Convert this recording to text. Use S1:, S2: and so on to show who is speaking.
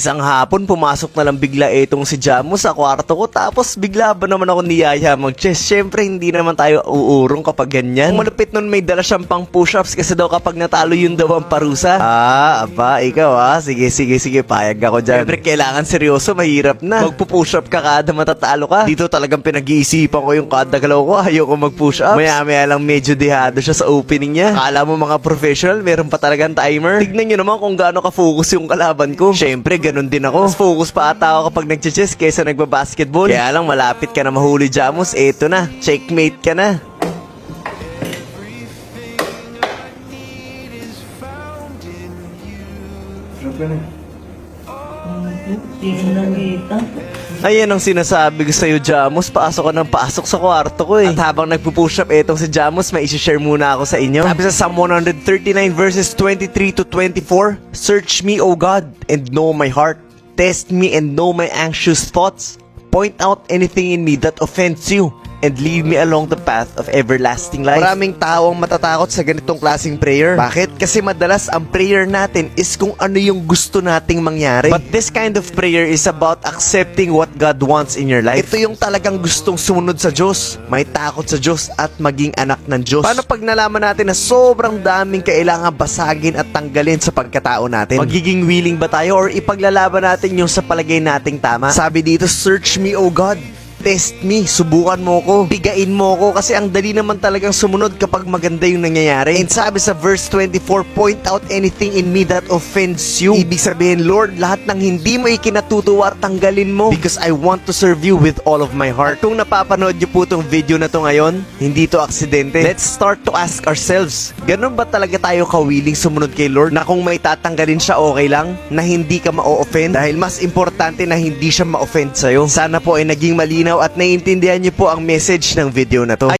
S1: Isang hapon, pumasok na lang bigla itong si Jamo sa kwarto ko, tapos bigla ba naman ako niyaya mag-chess? Syempre, hindi naman tayo uurong kapag ganyan. Ang malupit nun, may dala siyang pang push-ups kasi daw kapag natalo yun daw ang parusa. Aba, ikaw sige, payag ako dyan. Syempre, kailangan seryoso, mahirap na. Magpo-push-up ka kada matatalo ka. Dito talagang pinag-iisipan ko yung kada galaw ko, ayoko mag-push-ups. Maya-maya lang medyo dehado siya sa opening niya. Akala mo mga professional, meron pa talagang timer. Tignan nyo naman kung gaano ka-focus yung kalaban ko. Syempre, ganun din ako. Mas focus pa ata ako kapag nag-chess kaysa nagbabasketball. Kaya lang malapit ka na mahuli, Jamos. Eto na, checkmate ka na. Ayan ang sinasabi ko sa'yo, Jamos. Pasok ka ng pasok sa kwarto ko eh. At habang nagpo-push up etong si Jamos, may isi-share muna ako sa inyo. Sabi sa Psalm 139 verses 23 to 24, "Search me, O God, and know my heart. Test me and know my anxious thoughts. Point out anything in me that offends you, and lead me along the path of everlasting life." Maraming tao ang matatakot sa ganitong klaseng prayer. Bakit? Kasi madalas ang prayer natin is kung ano yung gusto nating mangyari. But this kind of prayer is about accepting what God wants in your life. Ito yung talagang gustong sumunod sa Diyos, may takot sa Diyos at maging anak ng Diyos. Paano pag nalaman natin na sobrang daming kailangan basagin at tanggalin sa pagkatao natin? Magiging willing ba tayo or ipaglalaban natin yung sa palagay nating tama? Sabi dito, "Search me, O God. Test me, subukan mo ko, bigain mo ko, kasi ang dali naman talagang sumunod kapag maganda yung nangyayari." And sabi sa verse 24, "Point out anything in me that offends you." Ibig sabihin, Lord, lahat ng hindi mo ikinatutuwa, tanggalin mo, because I want to serve you with all of my heart. Kung napapanood niyo po itong video na to ngayon, hindi to aksidente. Let's start to ask ourselves, ganun ba talaga tayo kawiling sumunod kay Lord, na kung may tatanggalin siya okay lang, na hindi ka ma-offend? Dahil mas importante na hindi siya ma-offend sa'yo. Sana po ay naging malinaw at naiintindihan niyo po ang message ng video na to.